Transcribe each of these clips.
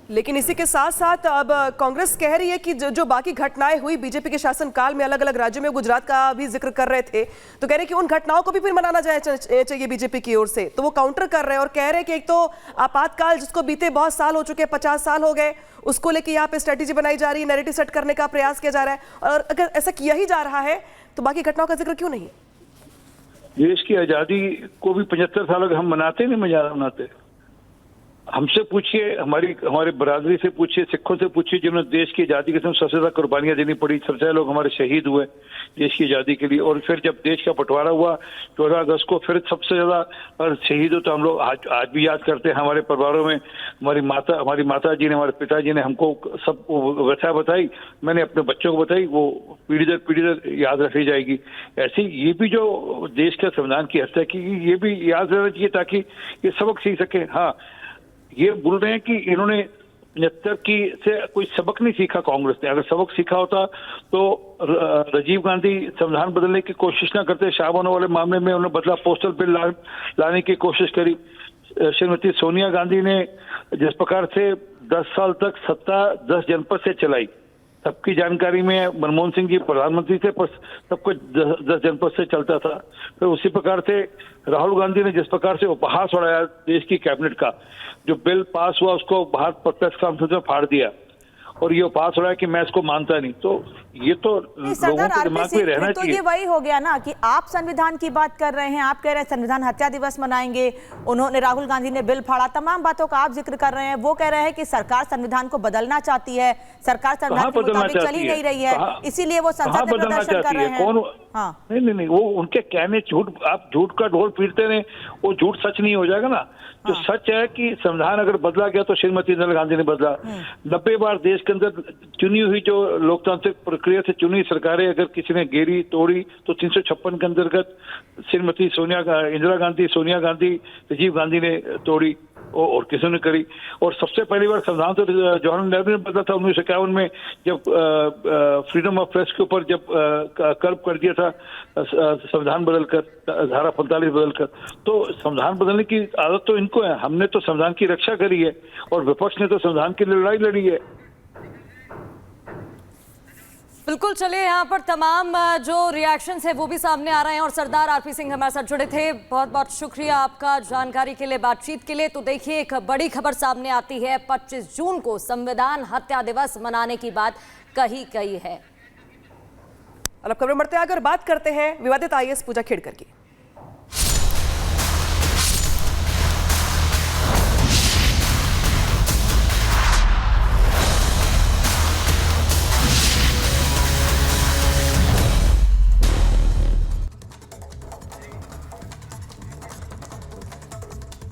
लेकिन इसी के साथ साथ अब कांग्रेस कह रही है कि जो बाकी घटनाएं हुई बीजेपी के शासनकाल में अलग अलग राज्यों में, गुजरात का भी जिक्र कर रहे थे, तो कह रहे हैं कि उन घटनाओं को भी फिर मनाना चाहिए बीजेपी की ओर से। तो वो काउंटर कर रहे हैं और कह रहे हैं कि एक तो आपातकाल जिसको बीते बहुत साल हो चुके हैं, 50 साल हो गए, उसको लेके यहाँ पे स्ट्रेटेजी बनाई जा रही है, नैरेटिव सेट करने का प्रयास किया जा रहा है। और अगर ऐसा किया ही जा रहा है तो बाकी घटनाओं का जिक्र क्यों नहीं? देश की आजादी को भी 75 साल अगर हम मनाते नहीं, मनाते। हमसे पूछिए, हमारे बरादरी से पूछिए, सिखों से पूछिए, जिन्होंने देश की आजादी के समय सबसे ज्यादा कुर्बानियां देनी पड़ी, सबसे ज्यादा लोग हमारे शहीद हुए देश की आजादी के लिए। और फिर जब देश का बंटवारा हुआ 14 अगस्त को, फिर सबसे ज्यादा शहीद हो तो हम लोग आज भी याद करते हैं। हमारे परिवारों में हमारी माता जी ने, हमारे पिताजी ने हमको सब व्यथा बताई, मैंने अपने बच्चों को बताई, वो पीढ़ी दर याद रखी जाएगी। ऐसे ये भी जो देश का संविधान की हत्या की, ये भी याद रहना चाहिए ताकि ये सबक सीख सके। हाँ, ये बोल रहे हैं कि इन्होंने 75 की से कोई सबक नहीं सीखा कांग्रेस ने। अगर सबक सीखा होता तो राजीव गांधी संविधान बदलने की कोशिश ना करते। शाहबानो वाले मामले में उन्होंने बदला, पोस्टल बिल लाने की कोशिश करी। श्रीमती सोनिया गांधी ने जिस प्रकार से 10 साल तक सत्ता 10 जनपद से चलाई, सबकी जानकारी में मनमोहन सिंह जी प्रधानमंत्री थे, पर सब कुछ 10 जनपद से चलता था। फिर उसी प्रकार से राहुल गांधी ने जिस प्रकार से उपहास उड़ाया देश की कैबिनेट का, जो बिल पास हुआ उसको बाहर प्रत्यक्ष काउंसिल में फाड़ दिया और ये उपहास उड़ाया कि मैं इसको मानता नहीं। तो ये तो लोगों के दिमाग में रहना चाहिए। तो ये वही हो गया ना कि आप संविधान की बात कर रहे हैं, आप कह रहे हैं संविधान हत्या दिवस मनाएंगे, उन्होंने, राहुल गांधी ने बिल फाड़ा, तमाम बातों का आप जिक्र कर रहे हैं। वो कह रहे हैं कि सरकार संविधान को बदलना चाहती है, सरकार संविधान के मुताबिक चल ही नहीं रही है, इसीलिए वो संसद में प्रदर्शन कर रहे हैं। कौन? हाँ, नहीं, वो उनके कहने झूठ, आप झूठ का ढोल पीटते रहे, वो झूठ सच नहीं हो जाएगा ना। तो सच है कि संविधान अगर बदला गया तो श्रीमती इंदिरा गांधी ने बदला। 90 बार देश के अंदर चुनी हुई जो लोकतांत्रिक प्रक्रिया से चुनी सरकारें अगर किसी ने गिरी तोड़ी तो 356 के अंतर्गत श्रीमती इंदिरा गांधी, सोनिया गांधी, राजीव गांधी ने तोड़ी और किसी ने करी। और सबसे पहली बार संविधान तो जवाहरलाल नेहरू ने बदला था 1951 में, जब फ्रीडम ऑफ प्रेस के ऊपर जब कर्व कर दिया था संविधान बदलकर, धारा 45 बदलकर। तो संविधान बदलने की आदत तो इनको है। हमने तो संविधान की रक्षा करी है और विपक्ष ने तो संविधान की लड़ाई लड़ी है। बिल्कुल, चलिए यहाँ पर तमाम जो रिएक्शंस है वो भी सामने आ रहे हैं और सरदार आरपी सिंह हमारे साथ जुड़े थे। बहुत बहुत शुक्रिया आपका जानकारी के लिए, बातचीत के लिए। तो देखिए, एक बड़ी खबर सामने आती है, 25 जून को संविधान हत्या दिवस मनाने की बात कही गई है। अब खबर बढ़ते आगे और बात करते हैं विवादित आईएएस पूजा खेड़कर की।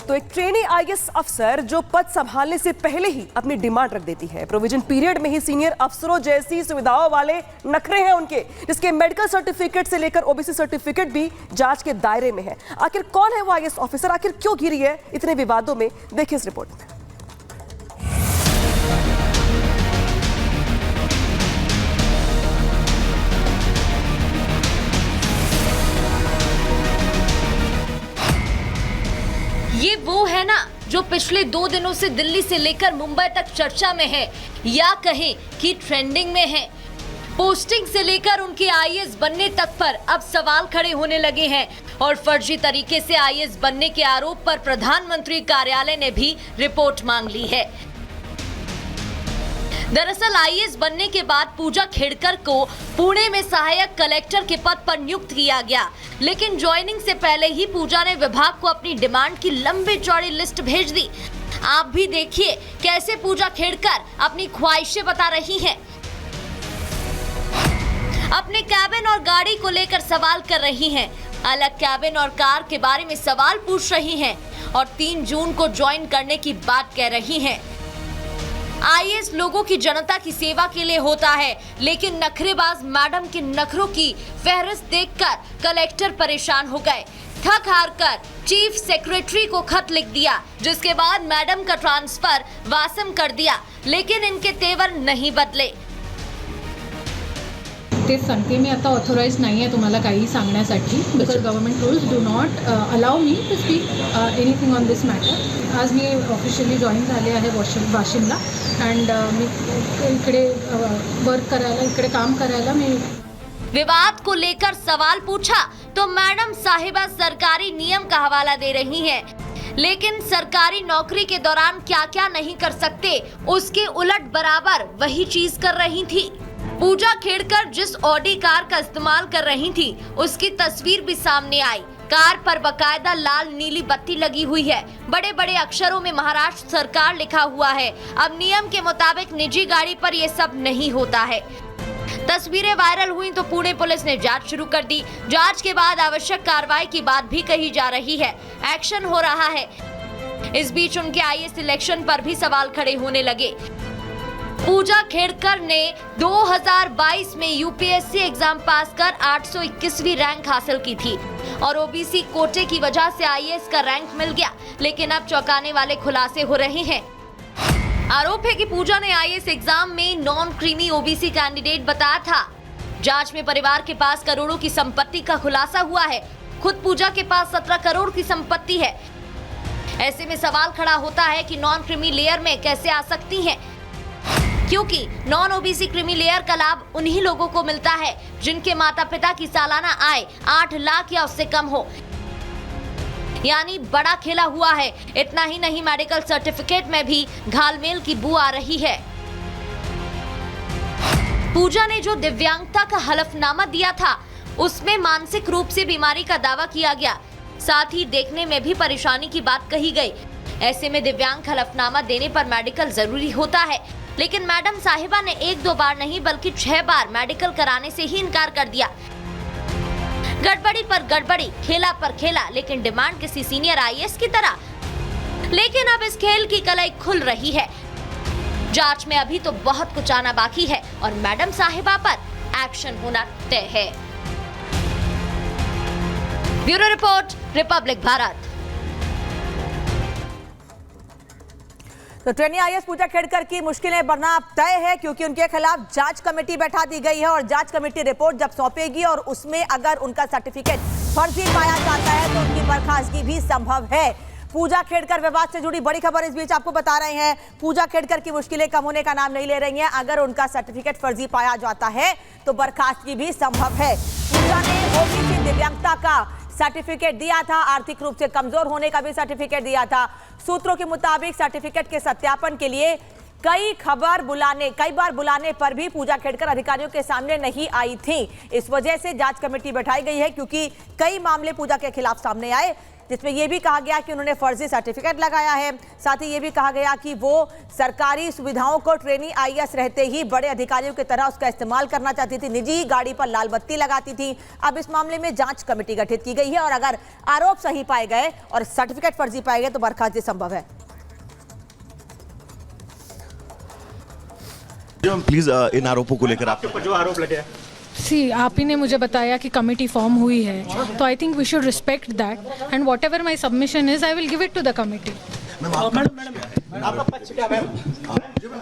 तो एक ट्रेनी आईएएस अफसर जो पद संभालने से पहले ही अपनी डिमांड रख देती है, प्रोविजन पीरियड में ही सीनियर अफसरों जैसी सुविधाओं वाले नखरे हैं उनके, जिसके मेडिकल सर्टिफिकेट से लेकर ओबीसी सर्टिफिकेट भी जांच के दायरे में है। आखिर कौन है वो आईएएस ऑफिसर, आखिर क्यों घिरी है इतने विवादों में, देखिए इस रिपोर्ट में। ये वो है ना जो पिछले 2 दिनों से दिल्ली से लेकर मुंबई तक चर्चा में है, या कहें कि ट्रेंडिंग में है। पोस्टिंग से लेकर उनके आईएएस बनने तक पर अब सवाल खड़े होने लगे हैं और फर्जी तरीके से आईएएस बनने के आरोप पर प्रधानमंत्री कार्यालय ने भी रिपोर्ट मांग ली है। दरअसल आईएएस बनने के बाद पूजा खेड़कर को पुणे में सहायक कलेक्टर के पद पर नियुक्त किया गया, लेकिन ज्वाइनिंग से पहले ही पूजा ने विभाग को अपनी डिमांड की लंबी चौड़ी लिस्ट भेज दी। आप भी देखिए कैसे पूजा खेड़कर अपनी ख्वाहिशें बता रही हैं। अपने कैबिन और गाड़ी को लेकर सवाल कर रही हैं, अलग कैबिन और कार के बारे में सवाल पूछ रही हैं और 3 जून को ज्वाइन करने की बात कह रही हैं। आईएएस लोगों की, जनता की सेवा के लिए होता है, लेकिन नखरेबाज मैडम के नखरों की फहरिस्त देखकर कलेक्टर परेशान हो गए। थक हार कर चीफ सेक्रेटरी को खत लिख दिया, जिसके बाद मैडम का ट्रांसफर वासम कर दिया, लेकिन इनके तेवर नहीं बदले। तेच सांगते, मी आता ऑथोराइज नाही आहे तुम्हाला काही सांगण्यासाठी, because government rules do not allow me to speak anything on this matter. आज मी ऑफिशियली जॉईन झाले आहे वाशिमला अँड मी इकडे वर्क करायला, इकडे काम करायला मी. विवाद को लेकर सवाल पूछा तो मैडम साहिबा सरकारी नियम का हवाला दे रही हैं, लेकिन सरकारी नौकरी के दौरान क्या क्या नहीं कर सकते उसके उलट बराबर वही चीज कर रही थी. पूजा खेड़कर जिस ऑडी कार का इस्तेमाल कर रही थी उसकी तस्वीर भी सामने आई. कार पर बकायदा लाल नीली बत्ती लगी हुई है, बड़े बड़े अक्षरों में महाराष्ट्र सरकार लिखा हुआ है. अब नियम के मुताबिक निजी गाड़ी पर ये सब नहीं होता है. तस्वीरें वायरल हुई तो पुणे पुलिस ने जांच शुरू कर दी. जांच के बाद आवश्यक कार्रवाई की बात भी कही जा रही है. एक्शन हो रहा है. इस बीच उनके आईएएस सिलेक्शन पर भी सवाल खड़े होने लगे. पूजा खेड़कर ने 2022 में यूपीएससी एग्जाम पास कर 821वीं रैंक हासिल की थी और ओबीसी कोटे की वजह से आईएएस का रैंक मिल गया. लेकिन अब चौंकाने वाले खुलासे हो रहे हैं. आरोप है कि पूजा ने आईएएस एग्जाम में नॉन क्रीमी ओबीसी कैंडिडेट बताया था. जांच में परिवार के पास करोड़ों की संपत्ति का खुलासा हुआ है. खुद पूजा के पास 17 करोड़ की संपत्ति है. ऐसे में सवाल खड़ा होता है कि नॉन क्रीमी लेयर में कैसे आ सकती हैं, क्योंकि नॉन ओबीसी क्रीमी लेयर का लाभ उन्हीं लोगों को मिलता है जिनके माता पिता की सालाना आय 8 लाख या उससे कम हो. यानी बड़ा खेला हुआ है. इतना ही नहीं, मेडिकल सर्टिफिकेट में भी घालमेल की बू आ रही है. पूजा ने जो दिव्यांगता का हलफनामा दिया था उसमें मानसिक रूप से बीमारी का दावा किया गया. साथ ही देखने में भी परेशानी की बात कही गई. ऐसे में दिव्यांग हलफनामा देने पर मेडिकल जरूरी होता है, लेकिन मैडम साहिबा ने 1-2 बार नहीं बल्कि 6 बार मेडिकल कराने से ही इनकार कर दिया. गड़बड़ी पर गड़बड़ी, खेला पर खेला, लेकिन डिमांड किसी सीनियर आईएएस की तरह. लेकिन अब इस खेल की कलाई खुल रही है. जांच में अभी तो बहुत कुछ आना बाकी है और मैडम साहिबा पर एक्शन होना तय है. Bureau report, Republic Bharat. तो ट्रेनी आईएएस पूजा खेड़कर की मुश्किलें बढ़ना तय है, क्योंकि उनके खिलाफ जांच कमेटी बैठा दी गई है और जांच कमेटी रिपोर्ट जब सौंपेगी और उसमें अगर उनका सर्टिफिकेट फर्जी पाया जाता है तो उनकी बर्खास्तगी भी संभव है. पूजा खेड़कर विवाद से जुड़ी बड़ी खबर इस बीच आपको बता रहे हैं. पूजा खेड़कर की मुश्किलें कम होने का नाम नहीं ले रही हैं. अगर उनका सर्टिफिकेट फर्जी पाया जाता है तो बर्खास्तगी भी संभव है. पूजा ने ओबीसी दिव्यांगता का सर्टिफिकेट दिया था, आर्थिक रूप से कमजोर होने का भी सर्टिफिकेट दिया था. सूत्रों के मुताबिक सर्टिफिकेट के सत्यापन के लिए कई बार बुलाने पर भी पूजा खेड़कर अधिकारियों के सामने नहीं आई थी. इस वजह से जांच कमेटी बैठाई गई है, क्योंकि कई मामले पूजा के खिलाफ सामने आए जिसमें यह भी कहा गया कि उन्होंने फर्जी सर्टिफिकेट लगाया है. साथ ही ये भी कहा गया कि वो सरकारी सुविधाओं को ट्रेनी आईएएस रहते ही बड़े अधिकारियों की तरह उसका इस्तेमाल करना चाहती थी, निजी गाड़ी पर लाल बत्ती लगाती थी. अब इस मामले में जांच कमेटी गठित की गई है और अगर आरोप सही पाए गए और सर्टिफिकेट फर्जी पाए गए तो बर्खास्तगी संभव है. प्लीज इन आरोपों को लेकर आपके ऊपर जो आरोप लगे हैं. आप ही ने मुझे बताया कि कमेटी फॉर्म हुई है, तो I think we should respect that and whatever my submission is I will give it to the committee. Madam आपका पक्ष क्या है?